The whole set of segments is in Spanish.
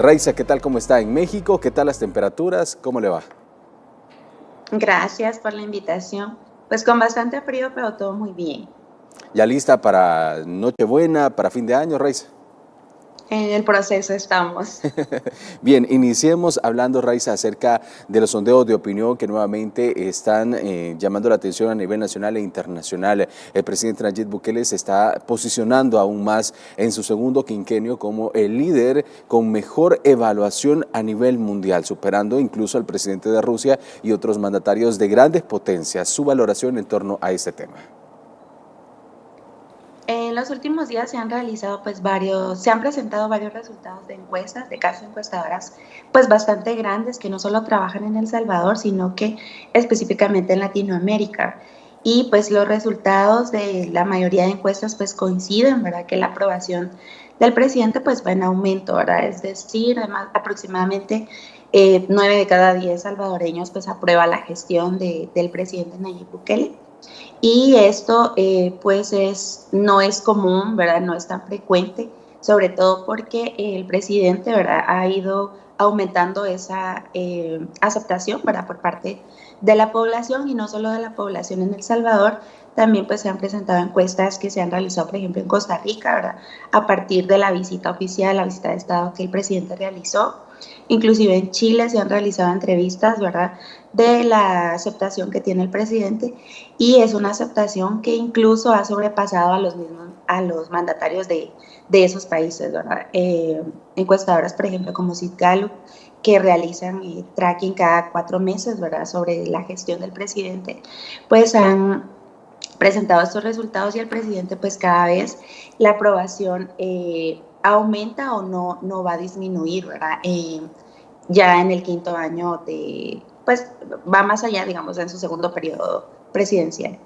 Raiza, ¿qué tal? ¿Cómo está en México? ¿Qué tal las temperaturas? ¿Cómo le va? Gracias por la invitación. Pues con bastante frío, pero todo muy bien. ¿Ya lista para Nochebuena, para fin de año, Raiza? En el proceso estamos. Bien, iniciemos hablando, Raiza, acerca de los sondeos de opinión que nuevamente están llamando la atención a nivel nacional e internacional. El presidente Nayib Bukele se está posicionando aún más en su segundo quinquenio como el líder con mejor evaluación a nivel mundial, superando incluso al presidente de Rusia y otros mandatarios de grandes potencias. Su valoración en torno a este tema. En los últimos días se han presentado varios resultados de encuestas, de casas encuestadoras, pues bastante grandes que no solo trabajan en El Salvador, sino que específicamente en Latinoamérica. Y pues los resultados de la mayoría de encuestas pues coinciden, ¿verdad? Que la aprobación del presidente pues va en aumento, ¿verdad? Es decir, además, aproximadamente 9 de cada 10 salvadoreños pues aprueba la gestión del presidente Nayib Bukele. Y esto no es común, ¿verdad? No es tan frecuente, sobre todo porque el presidente, ¿verdad? Ha ido aumentando esa aceptación, ¿verdad? Por parte de la población y no solo de la población en El Salvador, también pues se han presentado encuestas que se han realizado, por ejemplo, en Costa Rica, ¿verdad? A partir de la visita oficial, la visita de Estado que el presidente realizó. Inclusive en Chile se han realizado entrevistas, ¿verdad? De la aceptación que tiene el presidente y es una aceptación que incluso ha sobrepasado a los mandatarios de esos países, ¿verdad? Encuestadoras, por ejemplo, como Sid Gallup, que realizan tracking cada 4 meses, ¿verdad? Sobre la gestión del presidente, pues han presentado estos resultados y el presidente, pues cada vez la aprobación aumenta o no va a disminuir, ¿verdad? Ya en el quinto año pues va más allá, digamos, en su segundo periodo presidencial.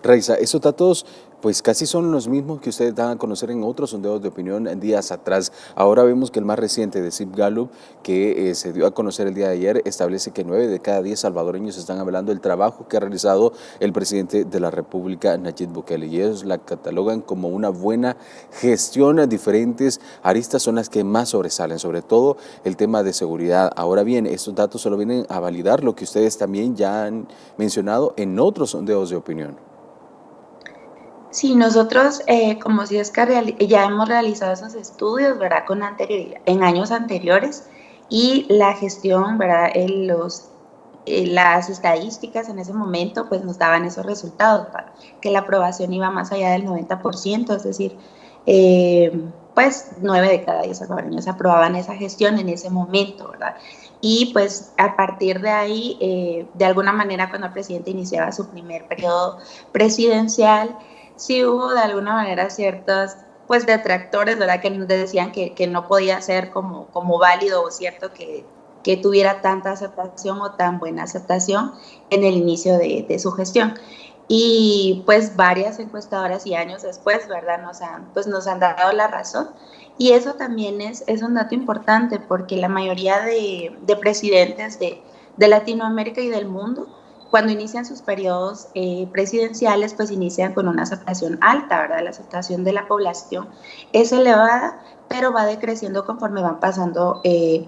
Raiza, esos datos pues casi son los mismos que ustedes dan a conocer en otros sondeos de opinión en días atrás. Ahora vemos que el más reciente de Sid Gallup, que se dio a conocer el día de ayer, establece que 9 de cada 10 salvadoreños están hablando del trabajo que ha realizado el presidente de la República, Nayib Bukele, y ellos la catalogan como una buena gestión. Diferentes aristas son las que más sobresalen, sobre todo el tema de seguridad. Ahora bien, estos datos solo vienen a validar lo que ustedes también ya han mencionado en otros sondeos de opinión. Sí, nosotros como CIESCA ya hemos realizado esos estudios, ¿verdad? En años anteriores y la gestión, ¿verdad? Las estadísticas en ese momento pues nos daban esos resultados, ¿verdad? Que la aprobación iba más allá del 90%, es decir, eh, pues 9 de cada 10 salvadoreños aprobaban esa gestión en ese momento, ¿verdad? Y pues a partir de ahí, de alguna manera cuando el presidente iniciaba su primer periodo presidencial, sí hubo de alguna manera ciertos pues detractores, ¿verdad? Que nos decían que no podía ser como válido o cierto que tuviera tanta aceptación o tan buena aceptación en el inicio de su gestión. Y pues varias encuestadoras y años después, ¿verdad? Nos han dado la razón. Y eso también es un dato importante porque la mayoría de presidentes de Latinoamérica y del mundo cuando inician sus periodos presidenciales, pues inician con una aceptación alta, ¿verdad? La aceptación de la población es elevada, pero va decreciendo conforme van pasando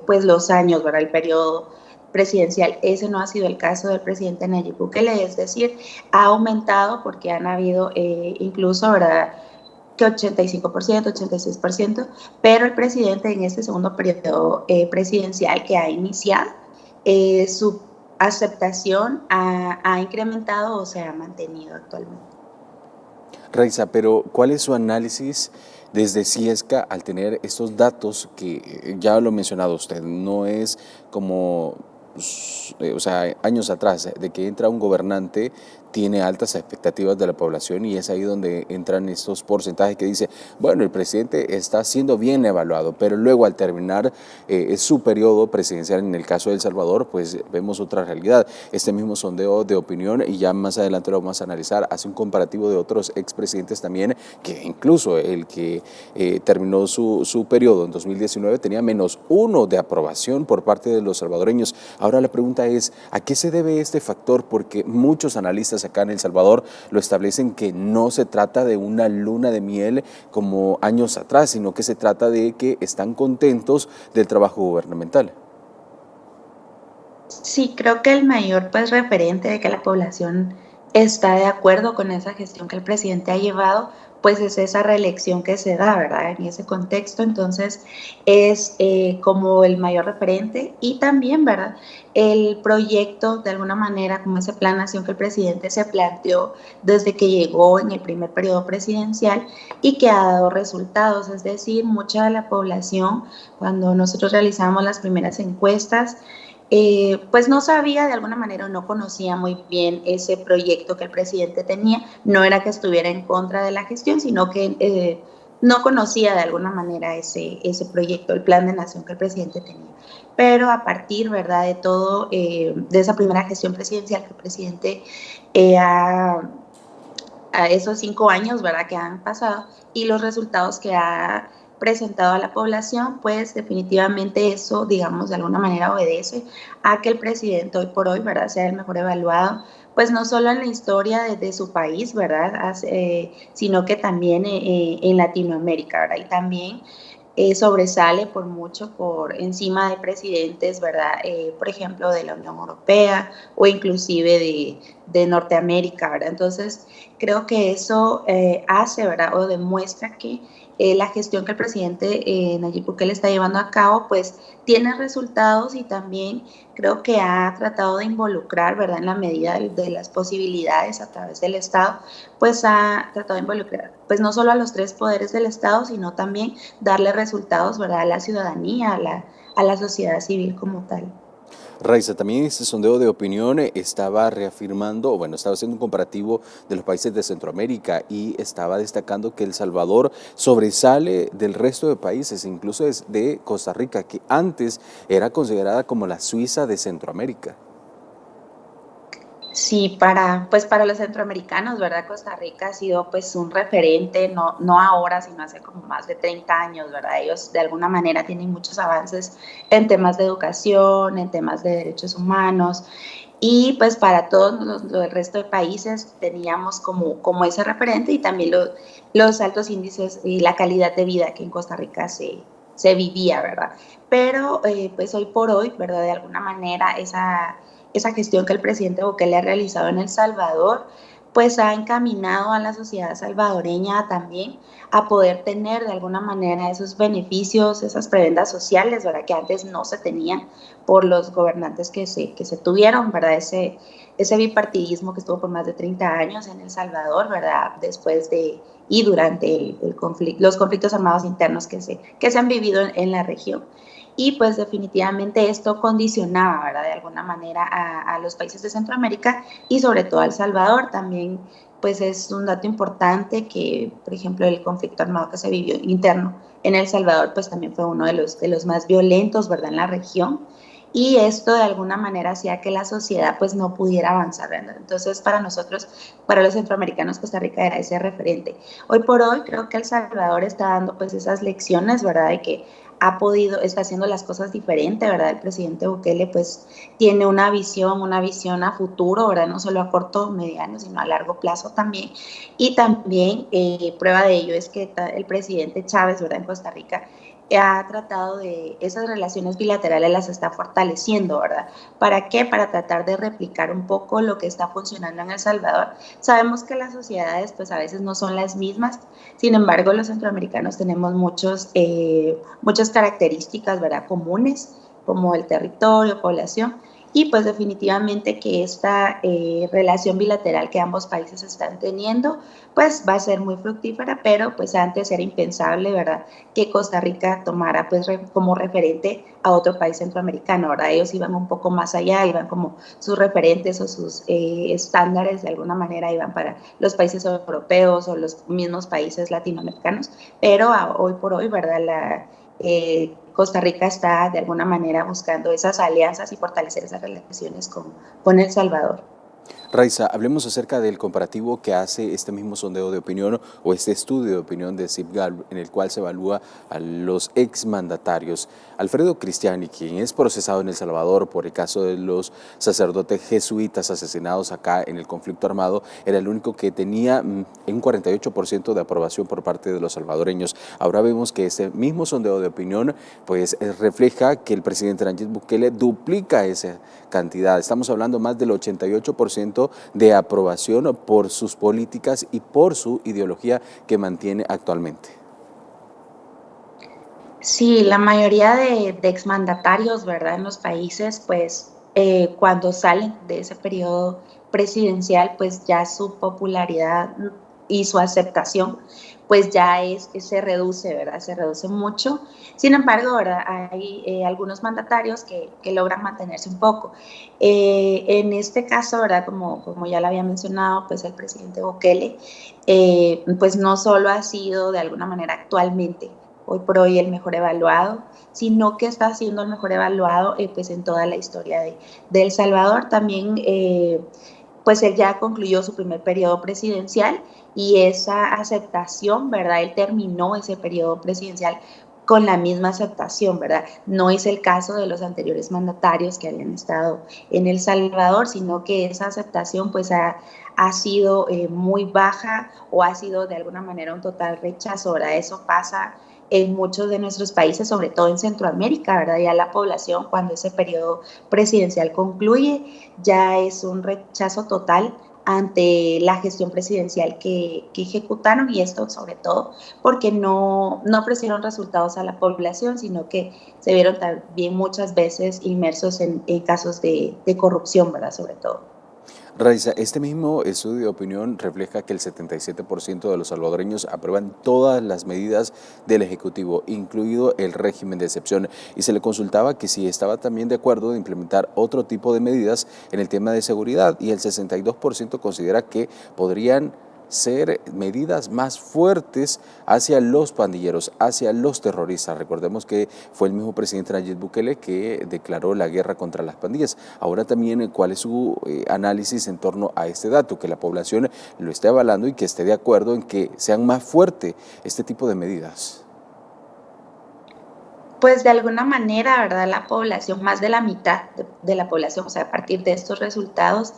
pues los años, ¿verdad? El periodo presidencial. Ese no ha sido el caso del presidente Nayib Bukele, es decir, ha aumentado porque han habido incluso, ¿verdad? Que 85%, 86%, pero el presidente en este segundo periodo presidencial que ha iniciado, su aceptación ha incrementado o se ha mantenido actualmente. Raiza, pero ¿cuál es su análisis desde Ciesca al tener estos datos que ya lo ha mencionado usted? No es como, o sea, años atrás, de que entra un gobernante, tiene altas expectativas de la población y es ahí donde entran estos porcentajes que dice, bueno, el presidente está siendo bien evaluado, pero luego al terminar su periodo presidencial, en el caso de El Salvador, pues vemos otra realidad. Este mismo sondeo de opinión, y ya más adelante lo vamos a analizar, hace un comparativo de otros expresidentes también, que incluso el que terminó su periodo en 2019 tenía -1 de aprobación por parte de los salvadoreños. Ahora la pregunta es, ¿a qué se debe este factor? Porque muchos analistas acá en El Salvador lo establecen que no se trata de una luna de miel como años atrás, sino que se trata de que están contentos del trabajo gubernamental. Sí, creo que el mayor pues referente de que la población está de acuerdo con esa gestión que el presidente ha llevado, pues es esa reelección que se da, ¿verdad? En ese contexto, entonces es como el mayor referente y también, ¿verdad? El proyecto, de alguna manera, como ese plan nación que el presidente se planteó desde que llegó en el primer periodo presidencial y que ha dado resultados, es decir, mucha de la población, cuando nosotros realizamos las primeras encuestas, pues no sabía de alguna manera o no conocía muy bien ese proyecto que el presidente tenía. No era que estuviera en contra de la gestión, sino que no conocía de alguna manera ese proyecto, el plan de nación que el presidente tenía. Pero a partir, ¿verdad?, de todo, de esa primera gestión presidencial que el presidente a esos 5 años, ¿verdad?, que han pasado y los resultados que ha presentado a la población, pues definitivamente eso, digamos, de alguna manera obedece a que el presidente hoy por hoy, ¿verdad?, sea el mejor evaluado, pues no solo en la historia de su país, ¿verdad?, sino que también en Latinoamérica, ¿verdad? Y también sobresale por mucho por encima de presidentes, ¿verdad? Por ejemplo, de la Unión Europea o inclusive de Norteamérica, ¿verdad? Entonces, creo que eso hace, ¿verdad? O demuestra que la gestión que el presidente Nayib Bukele está llevando a cabo, pues tiene resultados y también creo que ha tratado de involucrar, ¿verdad? En la medida de las posibilidades a través del Estado, pues ha tratado de involucrar, pues no solo a los tres poderes del Estado, sino también darle resultados, ¿verdad?, a la ciudadanía, a la sociedad civil como tal. Raiza, también este sondeo de opinión estaba reafirmando, o bueno, estaba haciendo un comparativo de los países de Centroamérica y estaba destacando que El Salvador sobresale del resto de países, incluso de Costa Rica, que antes era considerada como la Suiza de Centroamérica. Sí, pues para los centroamericanos, ¿verdad? Costa Rica ha sido pues un referente, no ahora, sino hace como más de 30 años, ¿verdad? Ellos de alguna manera tienen muchos avances en temas de educación, en temas de derechos humanos, y pues para todos el resto de países teníamos como ese referente y también los altos índices y la calidad de vida que en Costa Rica se vivía, ¿verdad? Pero pues hoy por hoy, ¿verdad? De alguna manera esa gestión que el presidente Bukele ha realizado en El Salvador, pues ha encaminado a la sociedad salvadoreña también a poder tener de alguna manera esos beneficios, esas prebendas sociales, ¿verdad?, que antes no se tenían por los gobernantes que se tuvieron, ¿verdad? Ese bipartidismo que estuvo por más de 30 años en El Salvador, ¿verdad? Después de y durante el conflicto, los conflictos armados internos que se han vivido en la región. Y pues definitivamente esto condicionaba, ¿verdad?, de alguna manera a los países de Centroamérica y sobre todo a El Salvador. También pues es un dato importante que, por ejemplo, el conflicto armado que se vivió interno en El Salvador, pues también fue uno de los más violentos, ¿verdad?, en la región. Y esto de alguna manera hacía que la sociedad pues no pudiera avanzar, ¿verdad? Entonces para nosotros, para los centroamericanos, Costa Rica era ese referente. Hoy por hoy creo que El Salvador está dando pues esas lecciones, ¿verdad?, de que está haciendo las cosas diferente, ¿verdad? El presidente Bukele pues tiene una visión a futuro, ¿verdad? No solo a corto, mediano, sino a largo plazo también. Y también prueba de ello es que el presidente Chávez, ¿verdad?, en Costa Rica, ha tratado de esas relaciones bilaterales las está fortaleciendo, ¿verdad? ¿Para qué? Para tratar de replicar un poco lo que está funcionando en El Salvador. Sabemos que las sociedades pues a veces no son las mismas, sin embargo los centroamericanos tenemos muchas características, ¿verdad?, comunes, como el territorio, población, y pues definitivamente que esta relación bilateral que ambos países están teniendo, pues va a ser muy fructífera, pero pues antes era impensable, ¿verdad?, que Costa Rica tomara pues como referente a otro país centroamericano, ¿verdad? Ellos iban un poco más allá, iban como sus referentes o sus estándares de alguna manera iban para los países europeos o los mismos países latinoamericanos, pero hoy por hoy, ¿verdad?, Costa Rica está de alguna manera buscando esas alianzas y fortalecer esas relaciones con El Salvador. Raiza, hablemos acerca del comparativo que hace este mismo sondeo de opinión o este estudio de opinión de CIPGAL, en el cual se evalúa a los exmandatarios. Alfredo Cristiani, quien es procesado en El Salvador por el caso de los sacerdotes jesuitas asesinados acá en el conflicto armado, era el único que tenía un 48% de aprobación por parte de los salvadoreños. Ahora vemos que este mismo sondeo de opinión pues refleja que el presidente Nayib Bukele duplica esa cantidad. Estamos hablando más del 88% de aprobación por sus políticas y por su ideología que mantiene actualmente. Sí, la mayoría de exmandatarios, ¿verdad? En los países, pues cuando salen de ese periodo presidencial, pues ya su popularidad y su aceptación, pues ya se reduce, ¿verdad? Se reduce mucho. Sin embargo, ¿verdad? Hay algunos mandatarios que logran mantenerse un poco. En este caso, ¿verdad? Como ya lo había mencionado, pues el presidente Bukele, pues no solo ha sido de alguna manera actualmente hoy por hoy el mejor evaluado, sino que está siendo el mejor evaluado pues en toda la historia de El Salvador. También pues él ya concluyó su primer periodo presidencial y esa aceptación, ¿verdad? Él terminó ese periodo presidencial con la misma aceptación, ¿verdad? No es el caso de los anteriores mandatarios que habían estado en El Salvador, sino que esa aceptación pues ha sido muy baja o ha sido de alguna manera un total rechazo, ¿verdad? Eso pasa en muchos de nuestros países, sobre todo en Centroamérica, ¿verdad? Ya la población, cuando ese periodo presidencial concluye, ya es un rechazo total ante la gestión presidencial que ejecutaron, y esto sobre todo porque no ofrecieron resultados a la población, sino que se vieron también muchas veces inmersos en casos de corrupción, ¿verdad? Sobre todo. Raiza, este mismo estudio de opinión refleja que el 77% de los salvadoreños aprueban todas las medidas del Ejecutivo, incluido el régimen de excepción, y se le consultaba que si estaba también de acuerdo de implementar otro tipo de medidas en el tema de seguridad, y el 62% considera que podrían ser medidas más fuertes hacia los pandilleros, hacia los terroristas. Recordemos que fue el mismo presidente Nayib Bukele que declaró la guerra contra las pandillas. Ahora también, ¿cuál es su análisis en torno a este dato? Que la población lo esté avalando y que esté de acuerdo en que sean más fuertes este tipo de medidas. Pues de alguna manera, ¿verdad? La población, más de la mitad de la población, o sea, a partir de estos resultados,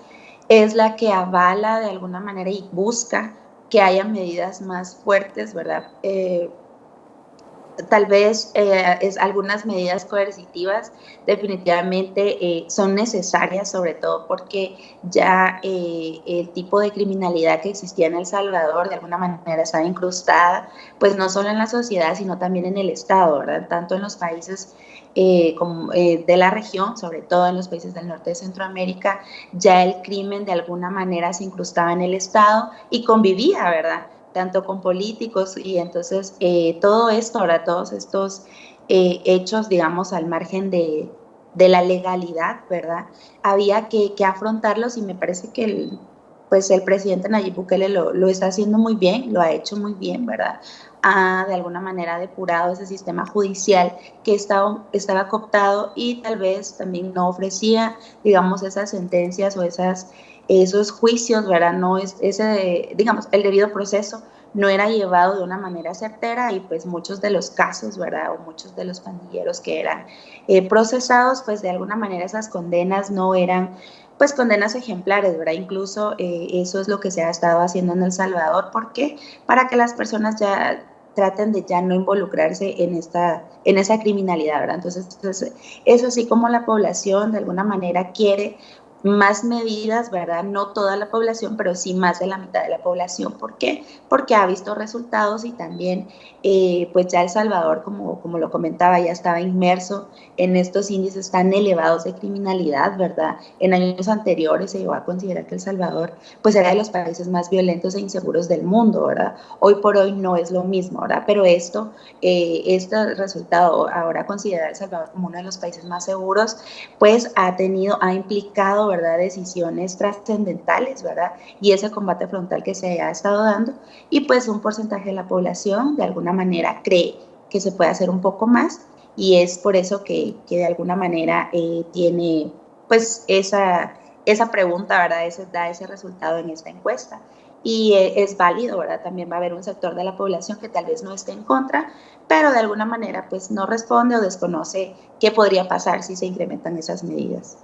es la que avala de alguna manera y busca que haya medidas más fuertes, ¿verdad? Tal vez algunas medidas coercitivas definitivamente son necesarias, sobre todo porque ya el tipo de criminalidad que existía en El Salvador de alguna manera estaba incrustada, pues no solo en la sociedad, sino también en el Estado, ¿verdad? Tanto en los países de la región, sobre todo en los países del norte de Centroamérica, ya el crimen de alguna manera se incrustaba en el Estado y convivía, ¿verdad? Tanto con políticos, y entonces todo esto, ahora todos estos hechos, digamos, al margen de la legalidad, ¿verdad? Había que afrontarlos, y me parece que pues el presidente Nayib Bukele lo está haciendo muy bien, lo ha hecho muy bien, ¿verdad? Ha de alguna manera depurado ese sistema judicial que estaba cooptado, y tal vez también no ofrecía, digamos, esas sentencias o esos juicios, ¿verdad? No es digamos, el debido proceso no era llevado de una manera certera, y pues muchos de los casos, ¿verdad? O muchos de los pandilleros que eran procesados, pues de alguna manera esas condenas no eran pues condenas ejemplares, ¿verdad? Incluso eso es lo que se ha estado haciendo en El Salvador. ¿Por qué? Para que las personas ya traten de ya no involucrarse en esa criminalidad, ¿verdad? Entonces, eso sí, como la población de alguna manera quiere más medidas, ¿verdad? No toda la población, pero sí más de la mitad de la población. ¿Por qué? Porque ha visto resultados, y también, pues ya El Salvador, como lo comentaba, ya estaba inmerso en estos índices tan elevados de criminalidad, ¿verdad? En años anteriores se llegó a considerar que El Salvador, pues era de los países más violentos e inseguros del mundo, ¿verdad? Hoy por hoy no es lo mismo, ¿verdad? Pero este resultado, ahora considerar El Salvador como uno de los países más seguros, pues ha implicado, ¿verdad?, decisiones trascendentales, ¿verdad? Y ese combate frontal que se ha estado dando, y pues un porcentaje de la población de alguna manera cree que se puede hacer un poco más, y es por eso que de alguna manera tiene pues esa pregunta, ¿verdad? Da ese resultado en esta encuesta. Y es válido, ¿verdad? También va a haber un sector de la población que tal vez no esté en contra, pero de alguna manera pues no responde o desconoce qué podría pasar si se incrementan esas medidas.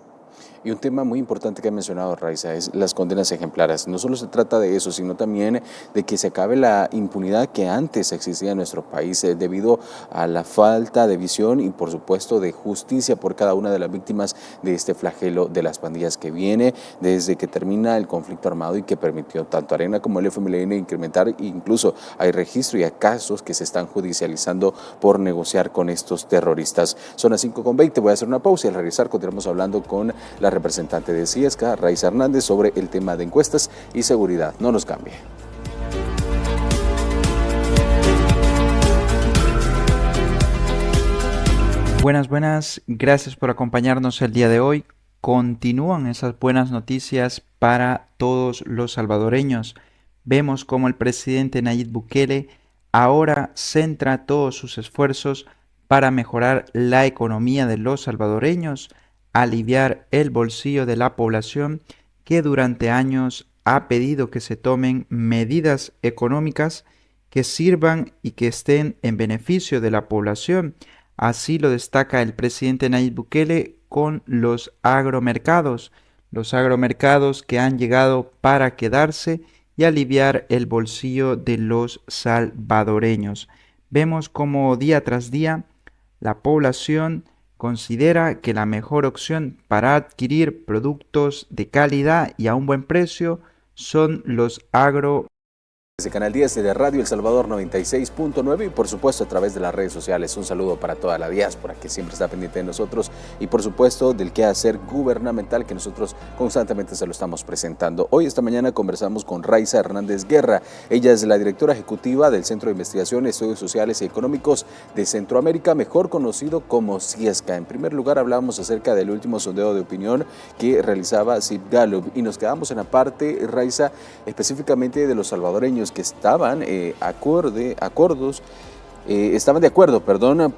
Y un tema muy importante que ha mencionado Raiza es las condenas ejemplares. No solo se trata de eso, sino también de que se acabe la impunidad que antes existía en nuestro país debido a la falta de visión y por supuesto de justicia por cada una de las víctimas de este flagelo de las pandillas que viene desde que termina el conflicto armado y que permitió tanto Arena como el FMLN incrementar. Incluso hay registro y hay casos que se están judicializando por negociar con estos terroristas. Son las 5:20, voy a hacer una pausa y al regresar continuamos hablando con la representante de Ciesca, Raiza Hernández, sobre el tema de encuestas y seguridad. No nos cambie. Buenas, gracias por acompañarnos el día de hoy. Continúan esas buenas noticias para todos los salvadoreños. Vemos como el presidente Nayib Bukele ahora centra todos sus esfuerzos para mejorar la economía de los salvadoreños, aliviar el bolsillo de la población que durante años ha pedido que se tomen medidas económicas que sirvan y que estén en beneficio de la población. Así lo destaca el presidente Nayib Bukele con los agromercados que han llegado para quedarse y aliviar el bolsillo de los salvadoreños. Vemos como día tras día la población considera que la mejor opción para adquirir productos de calidad y a un buen precio son los agromercados. Desde Canal 10 de Radio El Salvador 96.9 y por supuesto a través de las redes sociales. Un saludo para toda la diáspora que siempre está pendiente de nosotros y por supuesto del quehacer gubernamental que nosotros constantemente se lo estamos presentando. Hoy esta mañana conversamos con Raiza Hernández Guerra. Ella es la directora ejecutiva del Centro de Investigación, Estudios Sociales y Económicos de Centroamérica, mejor conocido como Ciesca. En primer lugar hablamos acerca del último sondeo de opinión que realizaba Sid Gallup y nos quedamos en la parte, Raiza, específicamente de los salvadoreños que estaban estaban de acuerdo,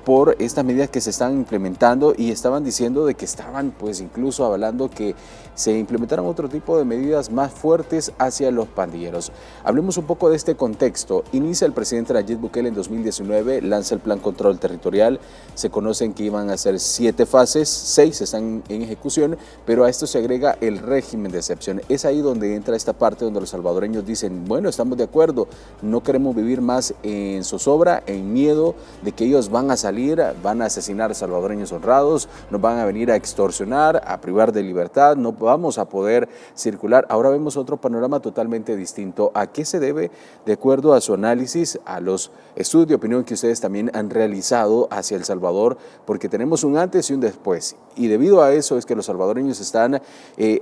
por estas medidas que se están implementando y estaban diciendo de que estaban pues incluso hablando que se implementaran otro tipo de medidas más fuertes hacia los pandilleros. Hablemos un poco de este contexto. Inicia el presidente Nayib Bukele en 2019, lanza el Plan Control Territorial, se conocen que iban a ser 7 fases, 6 están en ejecución, pero a esto se agrega el régimen de excepción. Es ahí donde entra esta parte donde los salvadoreños dicen, bueno, estamos de acuerdo, no queremos vivir más en zozobra, en miedo de que ellos van a salir, van a asesinar a salvadoreños honrados, nos van a venir a extorsionar, a privar de libertad, no vamos a poder circular. Ahora vemos otro panorama totalmente distinto. ¿A qué se debe, de acuerdo a su análisis, a los estudios de opinión que ustedes también han realizado hacia El Salvador? Porque tenemos un antes y un después, y debido a eso es que los salvadoreños están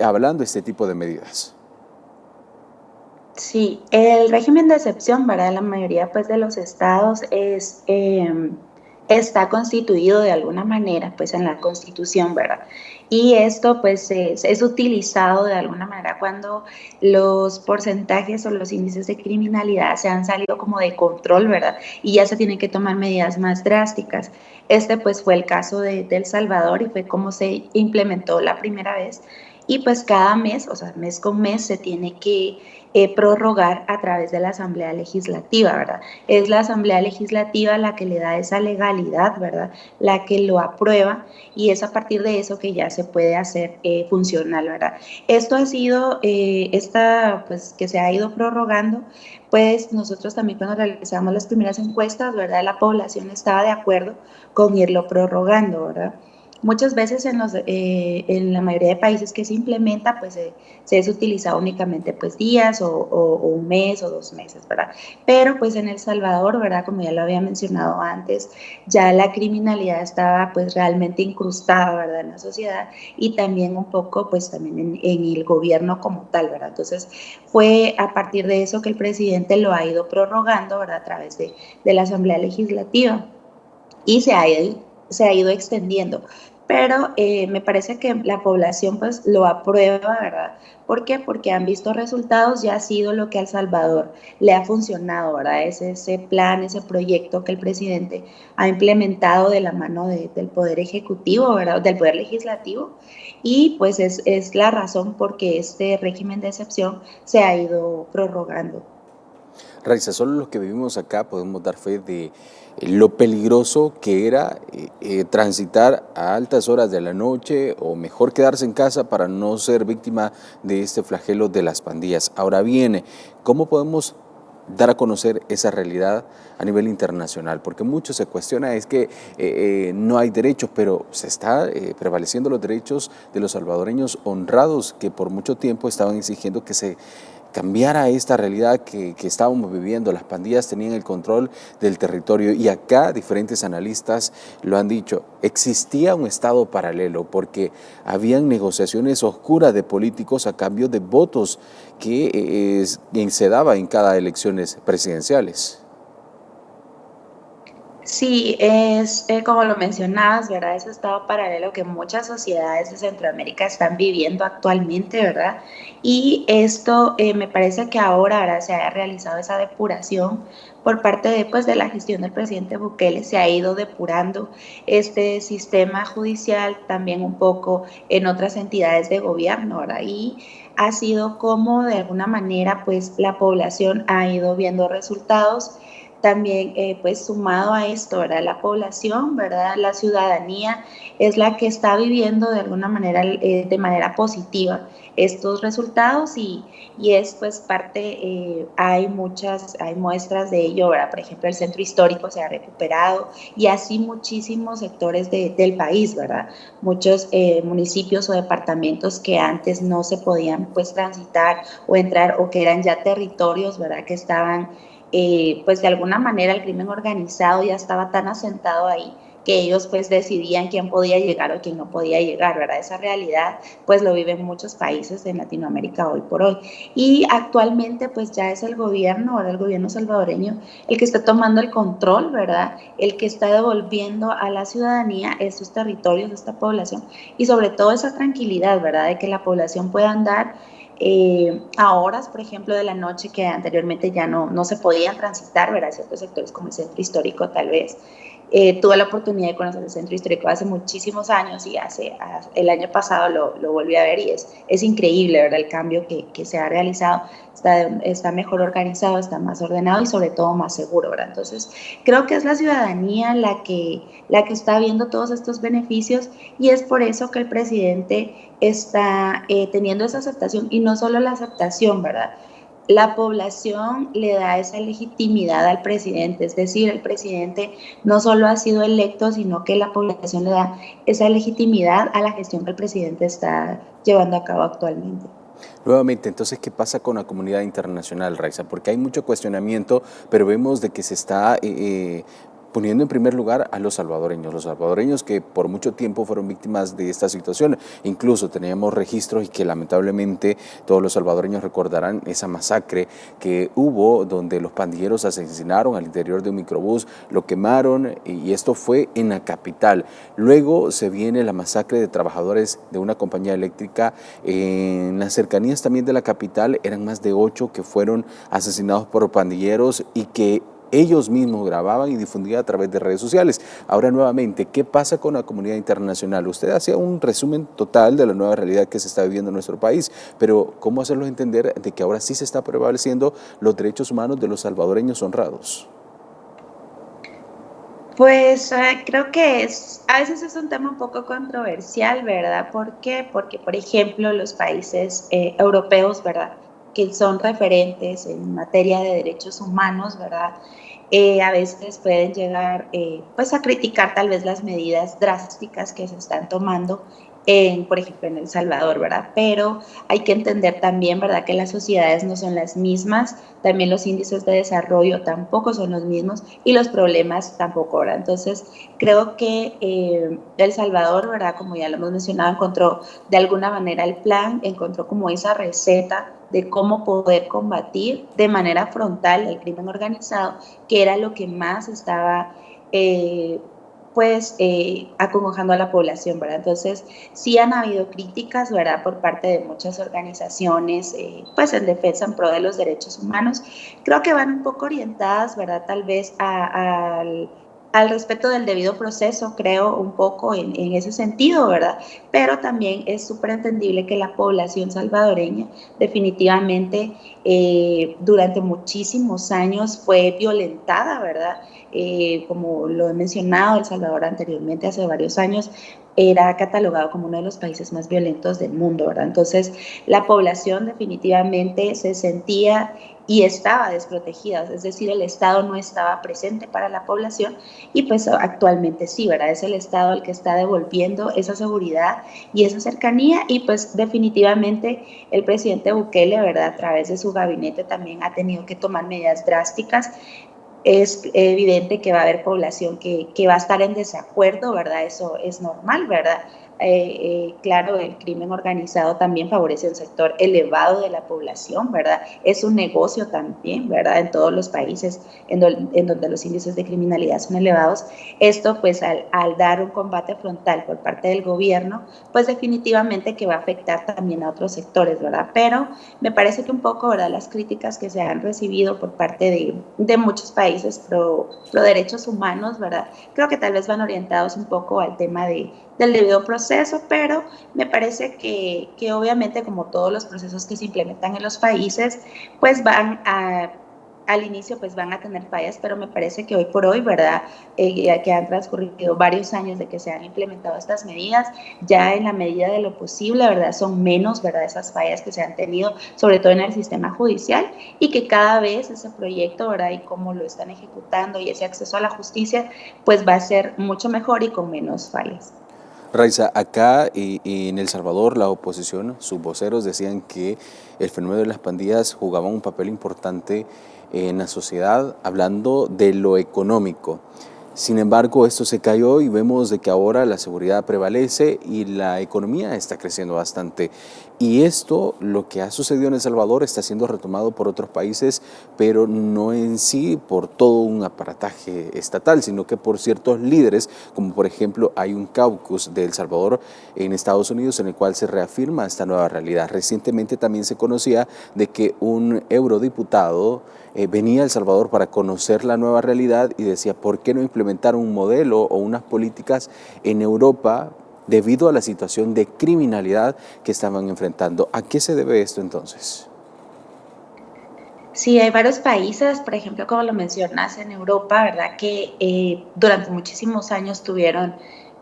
hablando este tipo de medidas. Sí, el régimen de excepción, ¿verdad? En la mayoría pues, de los estados está constituido de alguna manera pues, en la Constitución, ¿verdad? Y esto pues es utilizado de alguna manera cuando los porcentajes o los índices de criminalidad se han salido como de control, ¿verdad? Y ya se tienen que tomar medidas más drásticas. Este pues fue el caso de El Salvador y fue como se implementó la primera vez. Y pues cada mes, o sea, mes con mes se tiene que prorrogar a través de la Asamblea Legislativa, ¿verdad? Es la Asamblea Legislativa la que le da esa legalidad, ¿verdad? La que lo aprueba y es a partir de eso que ya se puede hacer funcional, ¿verdad? Esto ha sido, pues que se ha ido prorrogando, pues nosotros también cuando realizamos las primeras encuestas, ¿verdad? La población estaba de acuerdo con irlo prorrogando, ¿verdad? Muchas veces en la mayoría de países que se implementa, pues se es utilizado únicamente pues días o un mes o 2 meses, ¿verdad? Pero pues en El Salvador, ¿verdad? Como ya lo había mencionado antes, ya la criminalidad estaba pues realmente incrustada, ¿verdad? En la sociedad y también un poco pues también en el gobierno como tal, ¿verdad? Entonces fue a partir de eso que el presidente lo ha ido prorrogando, ¿verdad? A través de la Asamblea Legislativa y se ha ido extendiendo. pero me parece que la población pues lo aprueba, ¿verdad? ¿Por qué? Porque han visto resultados, ya ha sido lo que a El Salvador le ha funcionado, ¿verdad? Es ese plan, ese proyecto que el presidente ha implementado de la mano del Poder Ejecutivo, ¿verdad? Del Poder Legislativo, y pues es la razón por qué este régimen de excepción se ha ido prorrogando. Raiza, solo los que vivimos acá podemos dar fe de lo peligroso que era transitar a altas horas de la noche o mejor quedarse en casa para no ser víctima de este flagelo de las pandillas. Ahora bien, ¿cómo podemos dar a conocer esa realidad a nivel internacional? Porque mucho se cuestiona es que no hay derechos, pero se está prevaleciendo los derechos de los salvadoreños honrados que por mucho tiempo estaban exigiendo que se cambiara esta realidad que estábamos viviendo. Las pandillas tenían el control del territorio y acá diferentes analistas lo han dicho, existía un estado paralelo porque habían negociaciones oscuras de políticos a cambio de votos que se daba en cada elecciones presidenciales. Sí, es como lo mencionabas, ¿verdad? Ese estado paralelo que muchas sociedades de Centroamérica están viviendo actualmente, ¿verdad? Y esto me parece que ahora, ¿verdad? Se ha realizado esa depuración por parte de, pues, de la gestión del presidente Bukele, se ha ido depurando este sistema judicial también un poco en otras entidades de gobierno, ¿verdad? Y ha sido como de alguna manera, pues, la población ha ido viendo resultados también, pues sumado a esto, ¿verdad? La población, ¿verdad? La ciudadanía es la que está viviendo de alguna manera, de manera positiva estos resultados y es pues parte, hay muestras de ello, ¿verdad? Por ejemplo, el centro histórico se ha recuperado y así muchísimos sectores del país, ¿verdad? Muchos municipios o departamentos que antes no se podían pues transitar o entrar o que eran ya territorios, ¿verdad? Que estaban pues de alguna manera el crimen organizado ya estaba tan asentado ahí que ellos pues decidían quién podía llegar o quién no podía llegar, ¿verdad? Esa realidad pues lo viven muchos países en Latinoamérica hoy por hoy. Y actualmente pues ya es el gobierno, ahora el gobierno salvadoreño, el que está tomando el control, ¿verdad? El que está devolviendo a la ciudadanía esos territorios, esta población y sobre todo esa tranquilidad, ¿verdad? De que la población pueda andar a horas, por ejemplo, de la noche que anteriormente ya no se podían transitar, ¿verdad? Ciertos sectores como el centro histórico tal vez. Tuve la oportunidad de conocer el centro histórico hace muchísimos años y el año pasado lo volví a ver y es increíble, ¿verdad? El cambio que se ha realizado. Está mejor organizado, está más ordenado y sobre todo más seguro, ¿verdad? Entonces, creo que es la ciudadanía la que está viendo todos estos beneficios y es por eso que el presidente está teniendo esa aceptación y no solo la aceptación, ¿verdad? La población le da esa legitimidad al presidente, es decir, el presidente no solo ha sido electo, sino que la población le da esa legitimidad a la gestión que el presidente está llevando a cabo actualmente. Nuevamente, entonces, ¿qué pasa con la comunidad internacional, Raiza? Porque hay mucho cuestionamiento, pero vemos de que se está poniendo en primer lugar a los salvadoreños que por mucho tiempo fueron víctimas de esta situación. Incluso teníamos registros y que lamentablemente todos los salvadoreños recordarán esa masacre que hubo donde los pandilleros asesinaron al interior de un microbús, lo quemaron y esto fue en la capital. Luego se viene la masacre de trabajadores de una compañía eléctrica en las cercanías también de la capital. Eran más de 8 que fueron asesinados por pandilleros y que ellos mismos grababan y difundían a través de redes sociales. Ahora nuevamente, ¿qué pasa con la comunidad internacional? Usted hacía un resumen total de la nueva realidad que se está viviendo en nuestro país, pero ¿cómo hacerlos entender de que ahora sí se está prevaleciendo los derechos humanos de los salvadoreños honrados? Pues creo que a veces es un tema un poco controversial, ¿verdad? ¿Por qué? Porque, por ejemplo, los países europeos, ¿verdad? Que son referentes en materia de derechos humanos, ¿verdad? A veces pueden llegar pues a criticar tal vez las medidas drásticas que se están tomando por ejemplo, en El Salvador, ¿verdad? Pero hay que entender también, ¿verdad? Que las sociedades no son las mismas, también los índices de desarrollo tampoco son los mismos y los problemas tampoco, ¿verdad? Entonces, creo que El Salvador, ¿verdad? Como ya lo hemos mencionado, encontró de alguna manera el plan, encontró como esa receta de cómo poder combatir de manera frontal el crimen organizado, que era lo que más estaba pues acongojando a la población, ¿verdad? Entonces, sí han habido críticas, ¿verdad?, por parte de muchas organizaciones, pues en defensa en pro de los derechos humanos. Creo que van un poco orientadas, ¿verdad?, tal vez al respeto del debido proceso, creo un poco en ese sentido, ¿verdad? Pero también es súper entendible que la población salvadoreña definitivamente durante muchísimos años fue violentada, ¿verdad? Como lo he mencionado, El Salvador anteriormente, hace varios años, era catalogado como uno de los países más violentos del mundo, ¿verdad? Entonces, la población definitivamente se sentía y estaba desprotegida, es decir, el Estado no estaba presente para la población y pues actualmente sí, ¿verdad? Es el Estado el que está devolviendo esa seguridad y esa cercanía y pues definitivamente el presidente Bukele, ¿verdad?, a través de su gabinete también ha tenido que tomar medidas drásticas. Es evidente que va a haber población que va a estar en desacuerdo, ¿verdad? Eso es normal, ¿verdad? Claro, el crimen organizado también favorece un sector elevado de la población, ¿verdad? Es un negocio también, ¿verdad? En todos los países en donde los índices de criminalidad son elevados. Esto, pues, al dar un combate frontal por parte del gobierno, pues definitivamente que va a afectar también a otros sectores, ¿verdad? Pero me parece que un poco, ¿verdad?, las críticas que se han recibido por parte de muchos países pro derechos humanos, ¿verdad? Creo que tal vez van orientados un poco al tema del debido proceso, pero me parece que obviamente como todos los procesos que se implementan en los países, pues al inicio pues van a tener fallas, pero me parece que hoy por hoy, ¿verdad?, que han transcurrido varios años de que se han implementado estas medidas, ya en la medida de lo posible, ¿verdad?, son menos, ¿verdad?, esas fallas que se han tenido, sobre todo en el sistema judicial, y que cada vez ese proyecto, ¿verdad?, y cómo lo están ejecutando y ese acceso a la justicia, pues va a ser mucho mejor y con menos fallas. Raiza, acá y en El Salvador la oposición, sus voceros decían que el fenómeno de las pandillas jugaba un papel importante en la sociedad, hablando de lo económico. Sin embargo, esto se cayó y vemos de que ahora la seguridad prevalece y la economía está creciendo bastante. Y esto, lo que ha sucedido en El Salvador, está siendo retomado por otros países, pero no en sí por todo un aparataje estatal, sino que por ciertos líderes, como por ejemplo hay un caucus de El Salvador en Estados Unidos en el cual se reafirma esta nueva realidad. Recientemente también se conocía de que un eurodiputado venía a El Salvador para conocer la nueva realidad y decía, ¿por qué no implementar un modelo o unas políticas en Europa debido a la situación de criminalidad que estaban enfrentando? ¿A qué se debe esto entonces? Sí, hay varios países, por ejemplo, como lo mencionas, en Europa, ¿verdad?, que durante muchísimos años tuvieron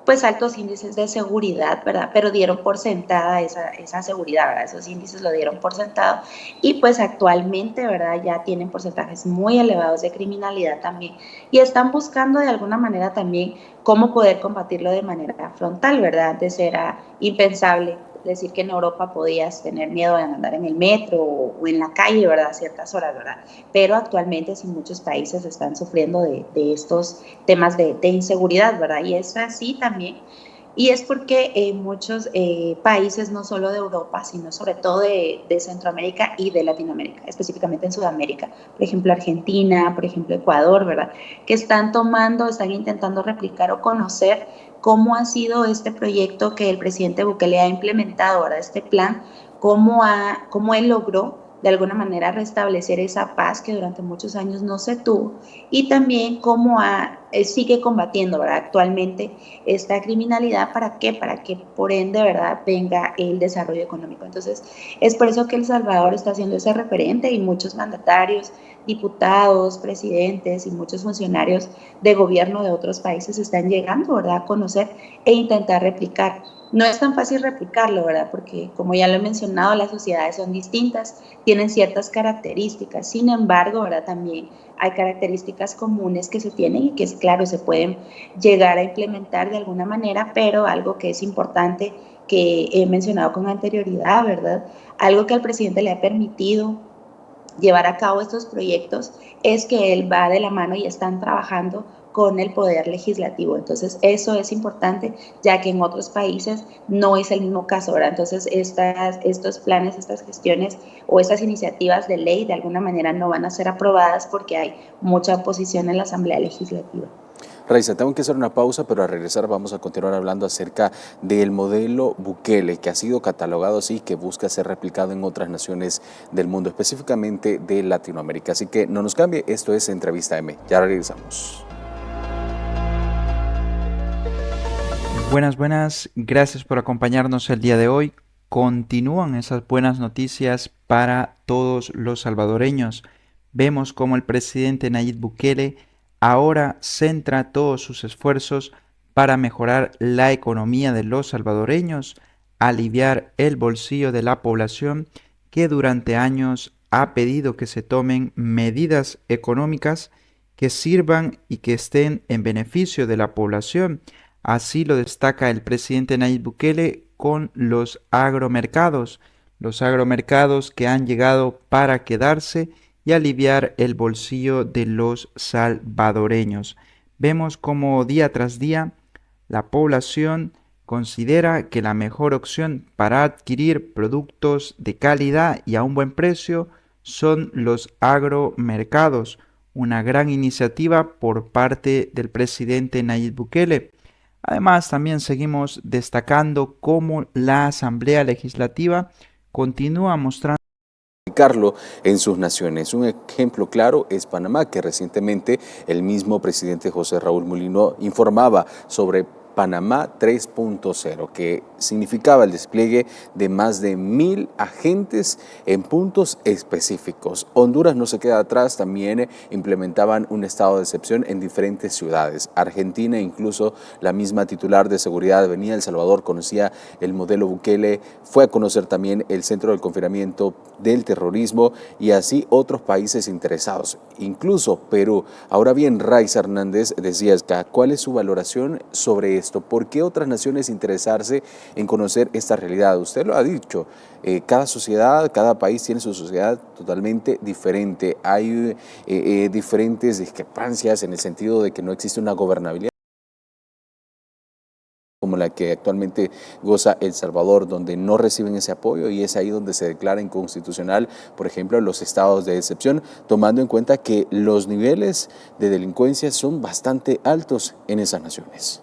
pues altos índices de seguridad, ¿verdad?, pero dieron por sentada esa seguridad, ¿verdad?, esos índices lo dieron por sentado y pues actualmente, ¿verdad?, ya tienen porcentajes muy elevados de criminalidad también y están buscando de alguna manera también cómo poder combatirlo de manera frontal, ¿verdad? Antes era impensable decir que en Europa podías tener miedo de andar en el metro o en la calle, ¿verdad?, a ciertas horas, ¿verdad? Pero actualmente sí muchos países están sufriendo de estos temas de inseguridad, ¿verdad? Y es así también. Y es porque muchos países, no solo de Europa, sino sobre todo de Centroamérica y de Latinoamérica, específicamente en Sudamérica, por ejemplo Argentina, por ejemplo Ecuador, ¿verdad?, que están intentando replicar o conocer cómo ha sido este proyecto que el presidente Bukele ha implementado, ¿verdad?, este plan, cómo él logró de alguna manera restablecer esa paz que durante muchos años no se tuvo y también cómo sigue combatiendo, ¿verdad?, actualmente esta criminalidad. ¿Para qué? Para que por ende, ¿verdad?, venga el desarrollo económico. Entonces, es por eso que El Salvador está siendo ese referente y muchos mandatarios, diputados, presidentes y muchos funcionarios de gobierno de otros países están llegando, ¿verdad?, a conocer e intentar replicar. No es tan fácil replicarlo, ¿verdad?, porque como ya lo he mencionado, las sociedades son distintas, tienen ciertas características. Sin embargo, ¿verdad?, también hay características comunes que se tienen y que, claro, se pueden llegar a implementar de alguna manera, pero algo que es importante, que he mencionado con anterioridad, ¿verdad?, algo que al presidente le ha permitido llevar a cabo estos proyectos es que él va de la mano y están trabajando con el poder legislativo. Entonces, eso es importante, ya que en otros países no es el mismo caso, ¿verdad? Entonces, estos planes, estas gestiones o estas iniciativas de ley de alguna manera no van a ser aprobadas porque hay mucha oposición en la Asamblea Legislativa. Raiza, tengo que hacer una pausa, pero al regresar vamos a continuar hablando acerca del modelo Bukele, que ha sido catalogado así, que busca ser replicado en otras naciones del mundo, específicamente de Latinoamérica. Así que no nos cambie, esto es Entrevista M. Ya regresamos. Buenas, gracias por acompañarnos el día de hoy. Continúan esas buenas noticias para todos los salvadoreños. Vemos cómo el presidente Nayib Bukele ahora centra todos sus esfuerzos para mejorar la economía de los salvadoreños, aliviar el bolsillo de la población que durante años ha pedido que se tomen medidas económicas que sirvan y que estén en beneficio de la población. Así lo destaca el presidente Nayib Bukele con los agromercados que han llegado para quedarse y aliviar el bolsillo de los salvadoreños. Vemos como día tras día la población considera que la mejor opción para adquirir productos de calidad y a un buen precio son los agromercados, una gran iniciativa por parte del presidente Nayib Bukele. Además, también seguimos destacando cómo la Asamblea Legislativa continúa mostrando en sus naciones. Un ejemplo claro es Panamá, que recientemente el mismo presidente José Raúl Mulino informaba sobre Panamá 3.0, que significaba el despliegue de más de 1,000 agentes en puntos específicos. Honduras no se queda atrás, también implementaban un estado de excepción en diferentes ciudades. Argentina, incluso la misma titular de seguridad de Avenida El Salvador, conocía el modelo Bukele, fue a conocer también el Centro del Confinamiento del Terrorismo y así otros países interesados, incluso Perú. Ahora bien, Raiza Hernández decía, ¿cuál es su valoración sobre esto? ¿Por qué otras naciones interesarse en conocer esta realidad? Usted lo ha dicho, cada sociedad, cada país tiene su sociedad totalmente diferente. Hay diferentes discrepancias en el sentido de que no existe una gobernabilidad como la que actualmente goza El Salvador, donde no reciben ese apoyo, y es ahí donde se declara inconstitucional, por ejemplo, los estados de excepción, tomando en cuenta que los niveles de delincuencia son bastante altos en esas naciones.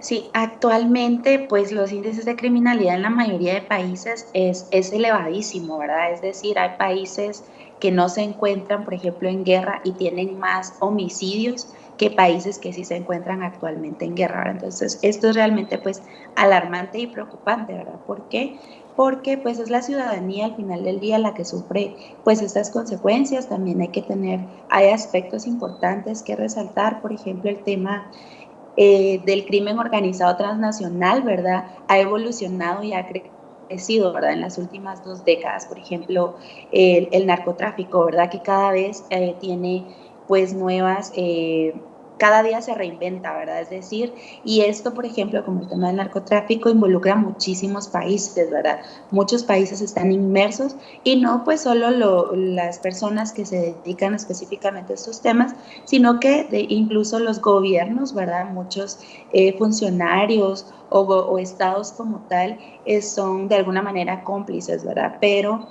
Sí, actualmente pues los índices de criminalidad en la mayoría de países es elevadísimo, ¿verdad? Es decir, hay países que no se encuentran, por ejemplo, en guerra y tienen más homicidios que países que sí se encuentran actualmente en guerra, ¿verdad? Entonces, esto es realmente pues alarmante y preocupante, ¿verdad? ¿Por qué? Porque pues es la ciudadanía al final del día la que sufre pues estas consecuencias. También hay aspectos importantes que resaltar, por ejemplo, el tema del crimen organizado transnacional, ¿verdad? Ha evolucionado y ha crecido, ¿verdad? En las últimas 2 décadas, por ejemplo, el narcotráfico, ¿verdad? Que cada vez tiene pues cada día se reinventa, ¿verdad? Es decir, y esto, por ejemplo, como el tema del narcotráfico, involucra a muchísimos países, ¿verdad? Muchos países están inmersos y no pues solo las personas que se dedican específicamente a estos temas, sino que incluso los gobiernos, ¿verdad? Muchos funcionarios o estados como tal son de alguna manera cómplices, ¿verdad? Pero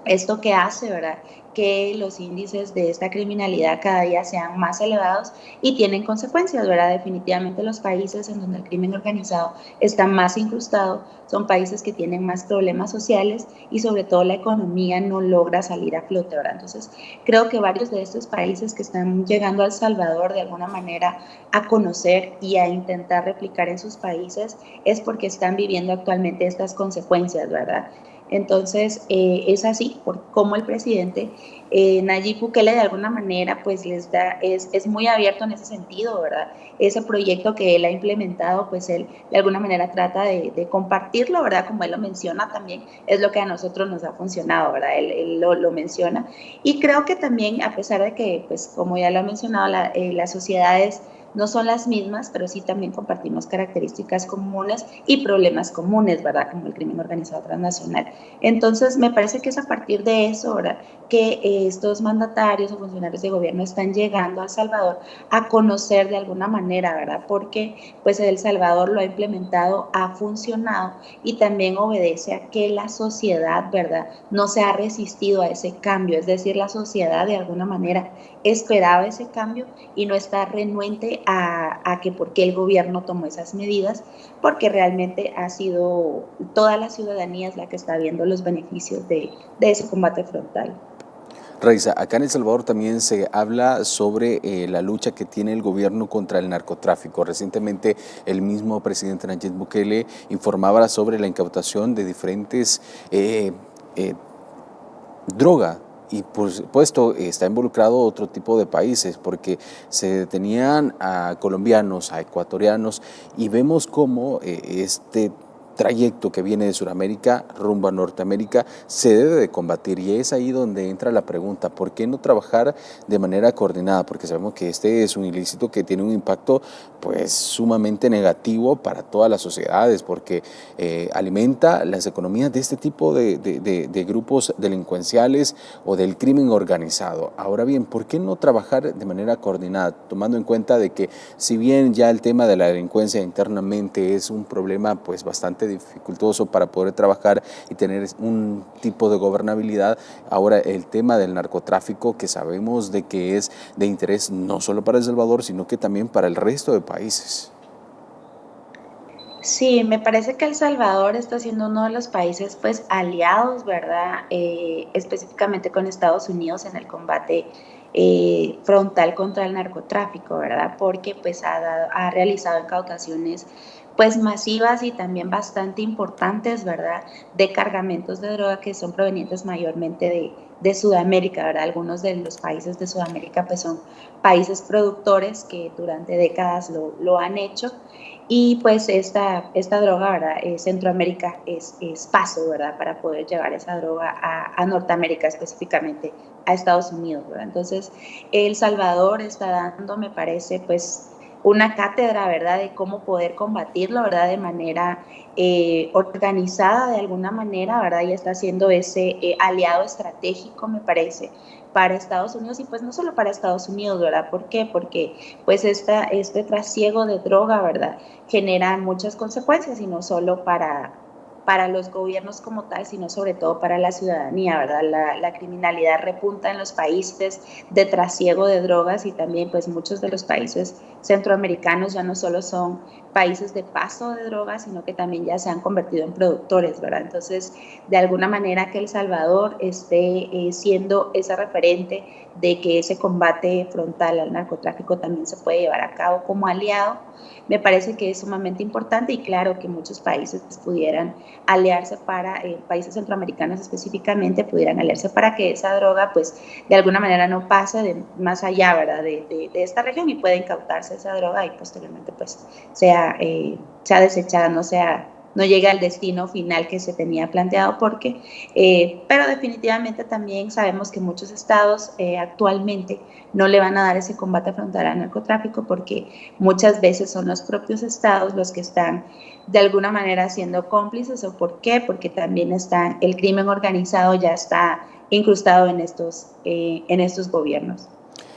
esto que hace, ¿verdad? Que los índices de esta criminalidad cada día sean más elevados y tienen consecuencias, ¿verdad? Definitivamente los países en donde el crimen organizado está más incrustado son países que tienen más problemas sociales y sobre todo la economía no logra salir a flote, ¿verdad? Entonces, creo que varios de estos países que están llegando a El Salvador de alguna manera a conocer y a intentar replicar en sus países es porque están viviendo actualmente estas consecuencias, ¿verdad? Entonces, es así por cómo el presidente Nayib Bukele de alguna manera pues es muy abierto en ese sentido, ¿verdad? Ese proyecto que él ha implementado, pues él de alguna manera trata de compartirlo, ¿verdad? Como él lo menciona también, es lo que a nosotros nos ha funcionado, ¿verdad? Él lo menciona. Y creo que también, a pesar de que, pues como ya lo ha mencionado, las sociedades no son las mismas, pero sí también compartimos características comunes y problemas comunes, ¿verdad? Como el crimen organizado transnacional. Entonces, me parece que es a partir de eso, ¿verdad?, que estos mandatarios o funcionarios de gobierno están llegando a El Salvador a conocer de alguna manera, ¿verdad? Porque pues El Salvador lo ha implementado, ha funcionado y también obedece a que la sociedad, ¿verdad?, no se ha resistido a ese cambio, es decir, la sociedad de alguna manera esperaba ese cambio y no está renuente a que por qué el gobierno tomó esas medidas, porque realmente ha sido toda la ciudadanía es la que está viendo los beneficios de ese combate frontal. Raiza, acá en El Salvador también se habla sobre la lucha que tiene el gobierno contra el narcotráfico. Recientemente el mismo presidente Nayib Bukele informaba sobre la incautación de diferentes droga. Y por supuesto está involucrado otro tipo de países porque se detenían a colombianos, a ecuatorianos y vemos cómo este trayecto que viene de Sudamérica rumbo a Norteamérica se debe de combatir y es ahí donde entra la pregunta, ¿por qué no trabajar de manera coordinada? Porque sabemos que este es un ilícito que tiene un impacto pues sumamente negativo para todas las sociedades porque alimenta las economías de este tipo de grupos delincuenciales o del crimen organizado. Ahora bien, ¿por qué no trabajar de manera coordinada? Tomando en cuenta de que si bien ya el tema de la delincuencia internamente es un problema pues bastante dificultoso para poder trabajar y tener un tipo de gobernabilidad, ahora el tema del narcotráfico que sabemos de que es de interés no solo para El Salvador, sino que también para el resto de países. Sí, me parece que El Salvador está siendo uno de los países pues aliados, ¿verdad? Específicamente con Estados Unidos en el combate frontal contra el narcotráfico, ¿verdad? Porque pues ha realizado incautaciones pues masivas y también bastante importantes, ¿verdad? De cargamentos de droga que son provenientes mayormente de Sudamérica, ¿verdad? Algunos de los países de Sudamérica pues son países productores que durante décadas lo han hecho y pues esta droga, ¿verdad? Centroamérica es paso, ¿verdad? Para poder llevar esa droga a Norteamérica, específicamente a Estados Unidos, ¿verdad? Entonces, El Salvador está dando, me parece, pues una cátedra, ¿verdad? De cómo poder combatirlo, ¿verdad? De manera organizada, de alguna manera, ¿verdad? Y está siendo ese aliado estratégico, me parece, para Estados Unidos y pues no solo para Estados Unidos, ¿verdad? ¿Por qué? Porque pues este trasiego de droga, ¿verdad?, genera muchas consecuencias y no solo para los gobiernos como tal, sino sobre todo para la ciudadanía, ¿verdad? La criminalidad repunta en los países de trasiego de drogas y también pues muchos de los países centroamericanos ya no solo son países de paso de drogas, sino que también ya se han convertido en productores, ¿verdad? Entonces, de alguna manera que El Salvador esté siendo ese referente de que ese combate frontal al narcotráfico también se puede llevar a cabo como aliado, me parece que es sumamente importante y claro que muchos países pudieran aliarse para, países centroamericanos específicamente, pudieran aliarse para que esa droga pues de alguna manera no pase más allá, ¿verdad?, de esta región y pueda incautarse esa droga y posteriormente pues sea desechada, no llegue al destino final que se tenía planteado pero definitivamente también sabemos que muchos estados actualmente no le van a dar ese combate frontal al narcotráfico porque muchas veces son los propios estados los que están de alguna manera siendo cómplices. ¿O por qué? Porque también el crimen organizado ya está incrustado en estos gobiernos.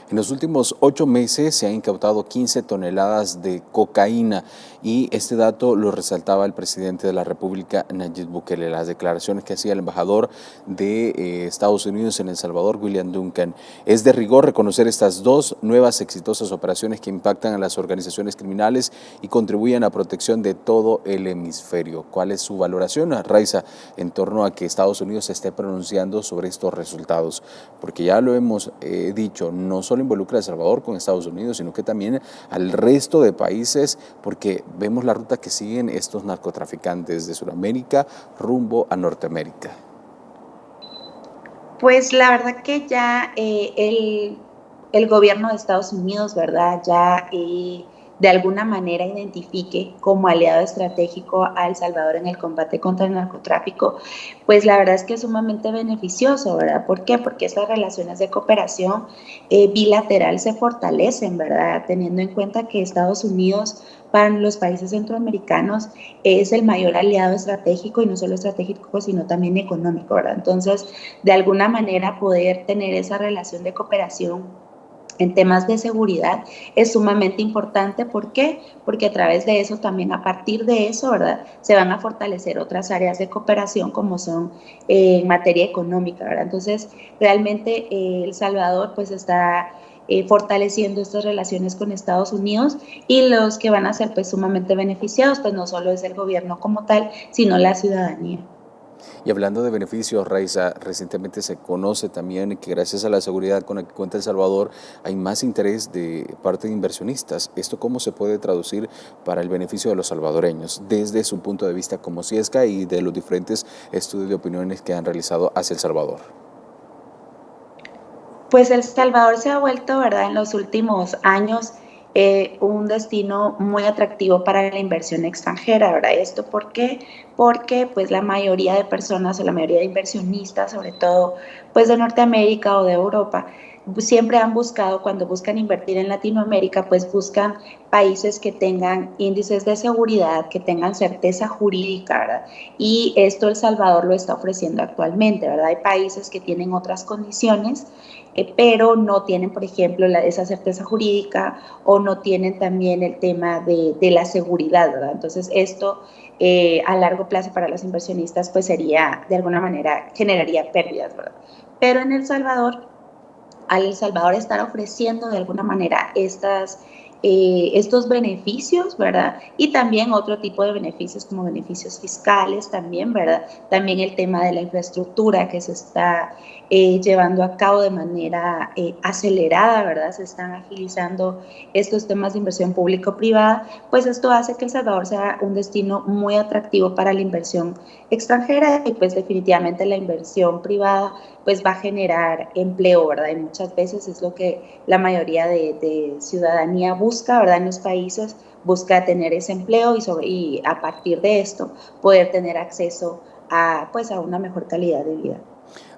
En los últimos 8 meses se han incautado 15 toneladas de cocaína y este dato lo resaltaba el presidente de la República, Nayib Bukele, las declaraciones que hacía el embajador de Estados Unidos en El Salvador, William Duncan. Es de rigor reconocer estas dos nuevas exitosas operaciones que impactan a las organizaciones criminales y contribuyen a la protección de todo el hemisferio. ¿Cuál es su valoración, Raiza, en torno a que Estados Unidos se esté pronunciando sobre estos resultados? Porque ya lo hemos dicho, no solo involucra a El Salvador con Estados Unidos, sino que también al resto de países, porque vemos la ruta que siguen estos narcotraficantes de Sudamérica rumbo a Norteamérica. Pues la verdad que ya el gobierno de Estados Unidos, ¿verdad?, ya de alguna manera identifique como aliado estratégico a El Salvador en el combate contra el narcotráfico, pues la verdad es que es sumamente beneficioso, ¿verdad? ¿Por qué? Porque estas relaciones de cooperación bilateral se fortalecen, ¿verdad? Teniendo en cuenta que Estados Unidos para los países centroamericanos es el mayor aliado estratégico, y no solo estratégico, sino también económico, ¿verdad? Entonces, de alguna manera poder tener esa relación de cooperación en temas de seguridad es sumamente importante. ¿Por qué? Porque a través de eso también, a partir de eso, ¿verdad?, se van a fortalecer otras áreas de cooperación como son en materia económica, ¿verdad? Entonces, realmente El Salvador pues está fortaleciendo estas relaciones con Estados Unidos, y los que van a ser pues sumamente beneficiados pues no solo es el gobierno como tal, sino la ciudadanía. Y hablando de beneficios, Raiza, recientemente se conoce también que gracias a la seguridad con la que cuenta El Salvador hay más interés de parte de inversionistas. ¿Esto cómo se puede traducir para el beneficio de los salvadoreños desde su punto de vista como Ciesca y de los diferentes estudios de opiniones que han realizado hacia El Salvador? Pues El Salvador se ha vuelto, ¿verdad?, en los últimos años un destino muy atractivo para la inversión extranjera, ¿verdad? ¿Esto por qué? Porque pues la mayoría de personas, o la mayoría de inversionistas, sobre todo pues de Norteamérica o de Europa, siempre han buscado, cuando buscan invertir en Latinoamérica, pues buscan países que tengan índices de seguridad, que tengan certeza jurídica, ¿verdad? Y esto El Salvador lo está ofreciendo actualmente, ¿verdad? Hay países que tienen otras condiciones, pero no tienen, por ejemplo, esa certeza jurídica, o no tienen también el tema de la seguridad, ¿verdad? Entonces, esto a largo plazo para los inversionistas, pues sería, de alguna manera, generaría pérdidas, ¿verdad? Pero en El Salvador, al El Salvador estar ofreciendo de alguna manera estos beneficios, ¿verdad? Y también otro tipo de beneficios como beneficios fiscales también, ¿verdad? También el tema de la infraestructura que se está llevando a cabo de manera acelerada, ¿verdad? Se están agilizando estos temas de inversión público-privada, pues esto hace que El Salvador sea un destino muy atractivo para la inversión extranjera, y pues definitivamente la inversión privada pues va a generar empleo, ¿verdad? Y muchas veces es lo que la mayoría de ciudadanía busca, ¿verdad? En los países busca tener ese empleo, y a partir de esto poder tener acceso pues a una mejor calidad de vida.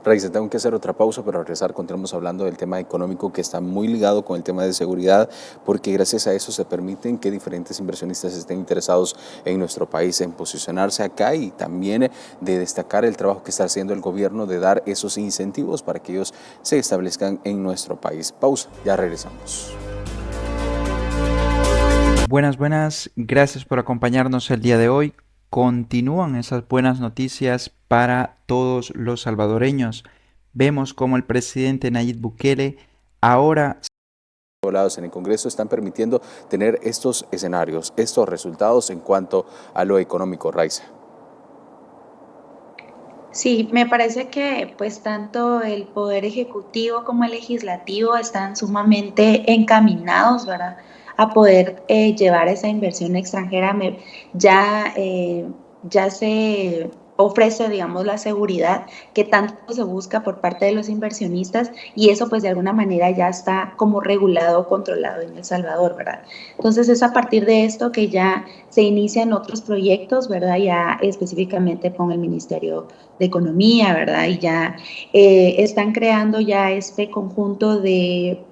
Raiza, tengo que hacer otra pausa, pero al regresar continuamos hablando del tema económico, que está muy ligado con el tema de seguridad, porque gracias a eso se permiten que diferentes inversionistas estén interesados en nuestro país, en posicionarse acá, y también de destacar el trabajo que está haciendo el gobierno de dar esos incentivos para que ellos se establezcan en nuestro país. Pausa, ya regresamos. Buenas, gracias por acompañarnos el día de hoy. Continúan esas buenas noticias para todos los salvadoreños. Vemos como el presidente Nayib Bukele ahora En el Congreso están permitiendo tener estos escenarios, estos resultados en cuanto a lo económico, Raiza. Sí, me parece que pues tanto el poder ejecutivo como el legislativo están sumamente encaminados, ¿verdad?, a poder llevar esa inversión extranjera. Ya se ofrece, digamos, la seguridad que tanto se busca por parte de los inversionistas, y eso pues de alguna manera ya está como regulado o controlado en El Salvador, ¿verdad? Entonces es a partir de esto que ya se inician otros proyectos, ¿verdad? Ya específicamente con el Ministerio de Economía, ¿verdad? Y ya están creando ya este conjunto de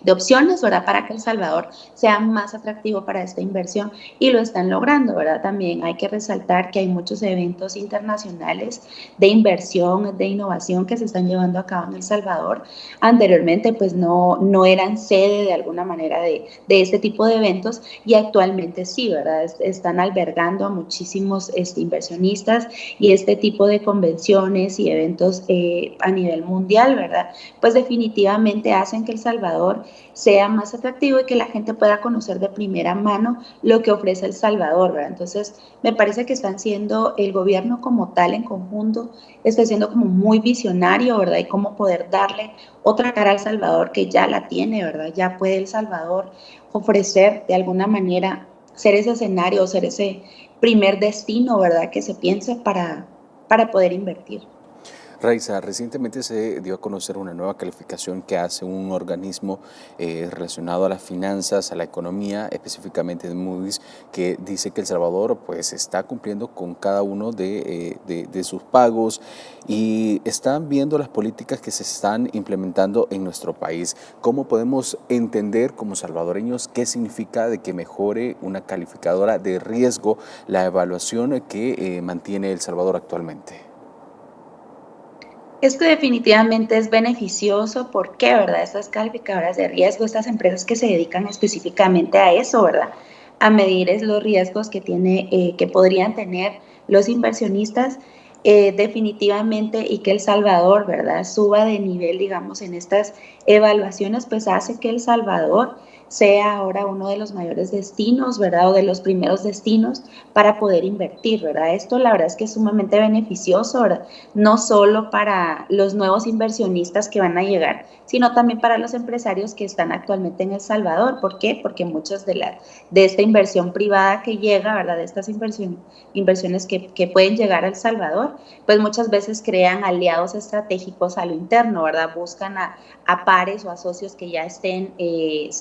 opciones, ¿verdad?, para que El Salvador sea más atractivo para esta inversión, y lo están logrando, ¿verdad? También hay que resaltar que hay muchos eventos internacionales de inversión, de innovación que se están llevando a cabo en El Salvador. Anteriormente, pues no eran sede de alguna manera de este tipo de eventos, y actualmente sí, ¿verdad? Están albergando a muchísimos inversionistas, y este tipo de convenciones y eventos a nivel mundial, ¿verdad?, pues definitivamente hacen que El Salvador sea más atractivo y que la gente pueda conocer de primera mano lo que ofrece El Salvador, ¿verdad? Entonces, me parece que están siendo, el gobierno como tal en conjunto, está siendo como muy visionario, ¿verdad? Y cómo poder darle otra cara al Salvador, que ya la tiene, ¿verdad? Ya puede El Salvador ofrecer de alguna manera, ser ese escenario, ser ese primer destino, ¿verdad?, que se piense para poder invertir. Raiza, recientemente se dio a conocer una nueva calificación que hace un organismo relacionado a las finanzas, a la economía, específicamente de Moody's, que dice que El Salvador pues está cumpliendo con cada uno de sus pagos y están viendo las políticas que se están implementando en nuestro país. ¿Cómo podemos entender como salvadoreños qué significa de que mejore una calificadora de riesgo la evaluación que mantiene El Salvador actualmente? Esto definitivamente es beneficioso porque, ¿verdad? Estas calificadoras de riesgo, estas empresas que se dedican específicamente a eso, ¿verdad? A medir los riesgos que podrían tener los inversionistas, definitivamente, y que El Salvador, ¿verdad? Suba de nivel, digamos, en estas evaluaciones, pues hace que El Salvador sea ahora uno de los mayores destinos, ¿verdad? O de los primeros destinos para poder invertir, ¿verdad? Esto la verdad es que es sumamente beneficioso, ¿verdad? No solo para los nuevos inversionistas que van a llegar, sino también para los empresarios que están actualmente en El Salvador. ¿Por qué? Porque muchas de esta inversión privada que llega, ¿verdad? De estas inversiones que pueden llegar a El Salvador, pues muchas veces crean aliados estratégicos a lo interno, ¿verdad? Buscan a pares o a socios que ya se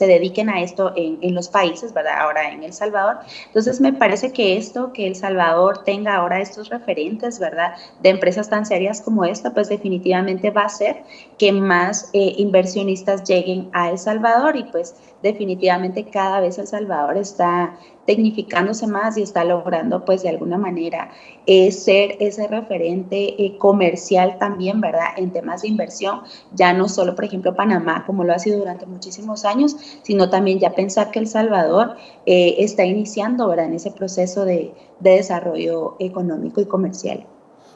dediquen a esto en los países, ¿verdad? Ahora en El Salvador. Entonces me parece que que El Salvador tenga ahora estos referentes, ¿verdad? De empresas tan serias como esta, pues definitivamente va a hacer que más inversionistas lleguen a El Salvador y pues definitivamente cada vez El Salvador está tecnificándose más y está logrando pues de alguna manera ser ese referente comercial también, ¿verdad? En temas de inversión, ya no solo por ejemplo Panamá como lo ha sido durante muchísimos años, sino también ya pensar que El Salvador está iniciando, ¿verdad? En ese proceso de desarrollo económico y comercial.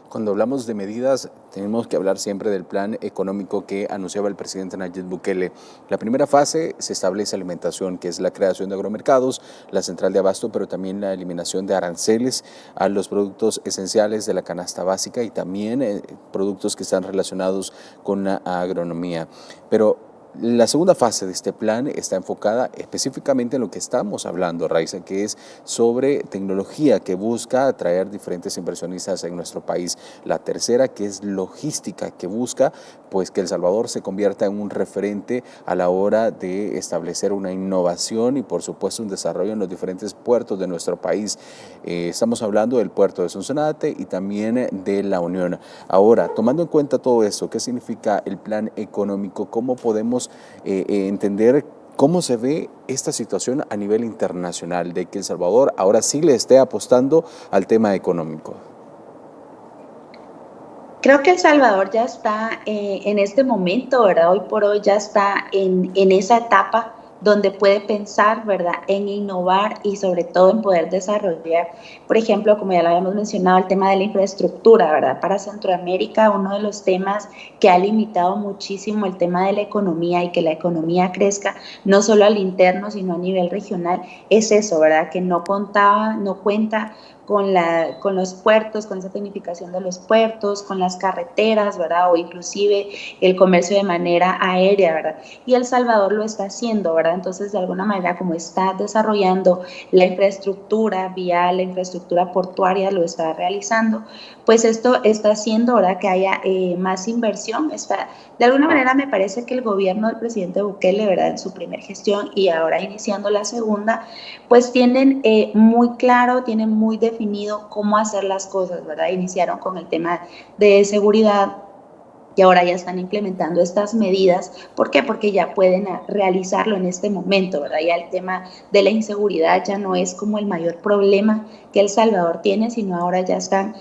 Cuando hablamos de medidas, tenemos que hablar siempre del plan económico que anunciaba el presidente Nayib Bukele. La primera fase se establece alimentación, que es la creación de agromercados, la central de abasto, pero también la eliminación de aranceles a los productos esenciales de la canasta básica y también productos que están relacionados con la agronomía. Pero la segunda fase de este plan está enfocada específicamente en lo que estamos hablando, Raiza, que es sobre tecnología que busca atraer diferentes inversionistas en nuestro país. La tercera, que es logística, que busca pues que El Salvador se convierta en un referente a la hora de establecer una innovación y por supuesto un desarrollo en los diferentes puertos de nuestro país. Estamos hablando del puerto de Sonsonate y también de La Unión. Ahora, tomando en cuenta todo esto, ¿qué significa el plan económico? ¿Cómo podemos entender cómo se ve esta situación a nivel internacional de que El Salvador ahora sí le esté apostando al tema económico? Creo que El Salvador ya está en este momento, ¿verdad? Hoy por hoy ya está en esa etapa donde puede pensar, ¿verdad?, en innovar y sobre todo en poder desarrollar, por ejemplo, como ya lo habíamos mencionado, el tema de la infraestructura, ¿verdad? Para Centroamérica, uno de los temas que ha limitado muchísimo el tema de la economía y que la economía crezca, no solo al interno, sino a nivel regional, es eso, ¿verdad? Que no cuenta con los puertos, con esa tecnificación de los puertos, con las carreteras, ¿verdad? O inclusive el comercio de manera aérea, ¿verdad? Y El Salvador lo está haciendo, ¿verdad? Entonces, de alguna manera, como está desarrollando la infraestructura vial, la infraestructura portuaria, lo está realizando, pues esto está haciendo, ¿verdad?, que haya más inversión. De alguna manera, me parece que el gobierno del presidente Bukele, ¿verdad?, en su primera gestión y ahora iniciando la segunda, pues tienen muy claro, tienen muy definido cómo hacer las cosas, ¿verdad? Iniciaron con el tema de seguridad y ahora ya están implementando estas medidas. ¿Por qué? Porque ya pueden realizarlo en este momento, ¿verdad? Ya el tema de la inseguridad ya no es como el mayor problema que El Salvador tiene, sino ahora ya están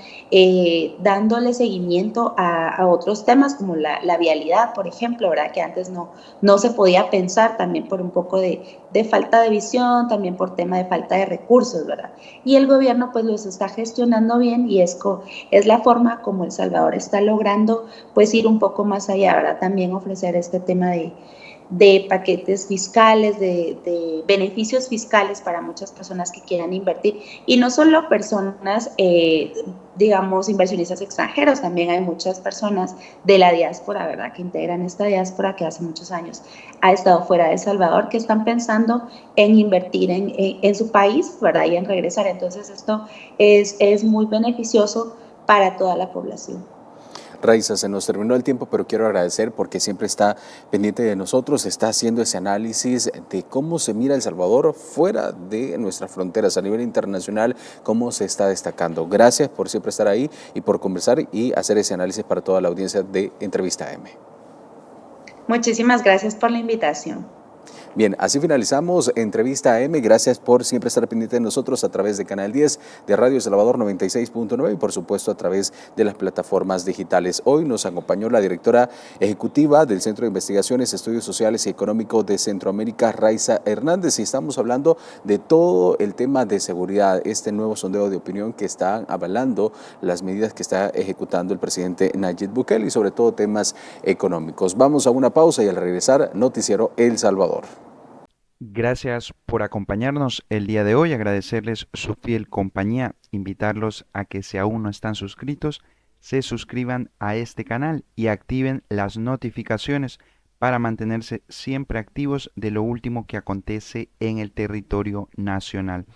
dándole seguimiento a otros temas como la vialidad, por ejemplo, ¿verdad? Que antes no se podía pensar también por un poco de falta de visión, también por tema de falta de recursos, ¿verdad? Y el gobierno pues los está gestionando bien y es la forma como El Salvador está logrando pues ir un poco más allá, ¿verdad? También ofrecer este tema de paquetes fiscales, de beneficios fiscales para muchas personas que quieran invertir. Y no solo personas, digamos, inversionistas extranjeros, también hay muchas personas de la diáspora, ¿verdad?, que integran esta diáspora que hace muchos años ha estado fuera de El Salvador, que están pensando en invertir en su país, ¿verdad?, y en regresar. Entonces esto es muy beneficioso para toda la población. Raiza, se nos terminó el tiempo, pero quiero agradecer porque siempre está pendiente de nosotros, está haciendo ese análisis de cómo se mira El Salvador fuera de nuestras fronteras, a nivel internacional, cómo se está destacando. Gracias por siempre estar ahí y por conversar y hacer ese análisis para toda la audiencia de Entrevista M. Muchísimas gracias por la invitación. Bien, así finalizamos Entrevista M. Gracias por siempre estar pendiente de nosotros a través de Canal 10 de Radio Salvador 96.9 y por supuesto a través de las plataformas digitales. Hoy nos acompañó la directora ejecutiva del Centro de Investigaciones, Estudios Sociales y Económicos de Centroamérica, Raiza Hernández, y estamos hablando de todo el tema de seguridad, este nuevo sondeo de opinión que está avalando las medidas que está ejecutando el presidente Nayib Bukele y sobre todo temas económicos. Vamos a una pausa y al regresar, Noticiero El Salvador. Gracias por acompañarnos el día de hoy, agradecerles su fiel compañía, invitarlos a que si aún no están suscritos, se suscriban a este canal y activen las notificaciones para mantenerse siempre activos de lo último que acontece en el territorio nacional.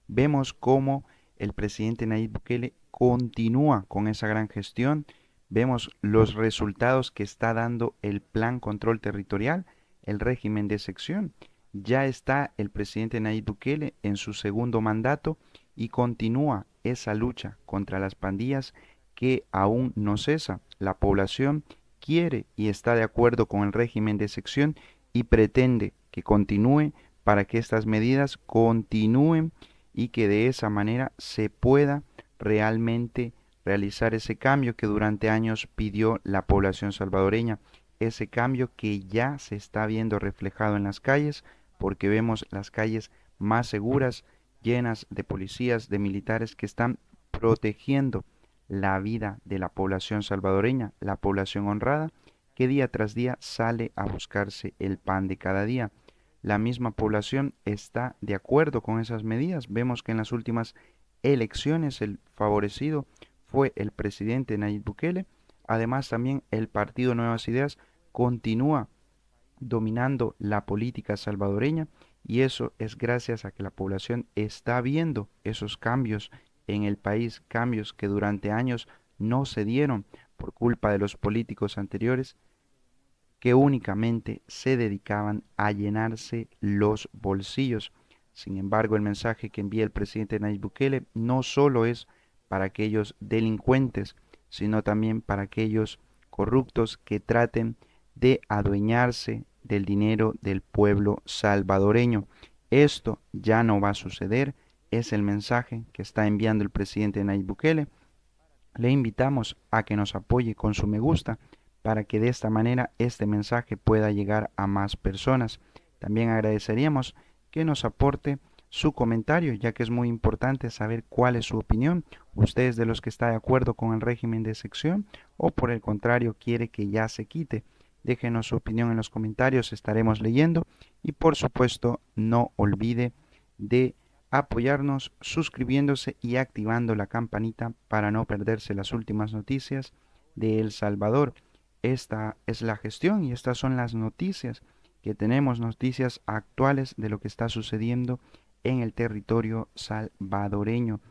Vemos cómo el presidente Nayib Bukele continúa con esa gran gestión, vemos los resultados que está dando el Plan Control Territorial, el régimen de sección. Ya está el presidente Nayib Bukele en su segundo mandato y continúa esa lucha contra las pandillas que aún no cesa. La población quiere y está de acuerdo con el régimen de sección y pretende que continúe para que estas medidas continúen y que de esa manera se pueda realmente realizar ese cambio que durante años pidió la población salvadoreña, ese cambio que ya se está viendo reflejado en las calles, porque vemos las calles más seguras, llenas de policías, de militares que están protegiendo la vida de la población salvadoreña, la población honrada, que día tras día sale a buscarse el pan de cada día. La misma población está de acuerdo con esas medidas. Vemos que en las últimas elecciones el favorecido fue el presidente Nayib Bukele. Además, también el Partido Nuevas Ideas continúa dominando la política salvadoreña y eso es gracias a que la población está viendo esos cambios en el país, cambios que durante años no se dieron por culpa de los políticos anteriores que únicamente se dedicaban a llenarse los bolsillos. Sin embargo, el mensaje que envía el presidente Nayib Bukele no solo es para aquellos delincuentes, sino también para aquellos corruptos que traten de adueñarse del dinero del pueblo salvadoreño. Esto ya no va a suceder, es el mensaje que está enviando el presidente Nayib Bukele. Le invitamos a que nos apoye con su me gusta para que de esta manera este mensaje pueda llegar a más personas. También agradeceríamos que nos aporte su comentario, ya que es muy importante saber cuál es su opinión. ¿Usted es de los que está de acuerdo con el régimen de sección o por el contrario quiere que ya se quite? Déjenos su opinión en los comentarios, estaremos leyendo y por supuesto no olvide de apoyarnos suscribiéndose y activando la campanita para no perderse las últimas noticias de El Salvador. Esta es la gestión y estas son las noticias que tenemos, noticias actuales de lo que está sucediendo en el territorio salvadoreño.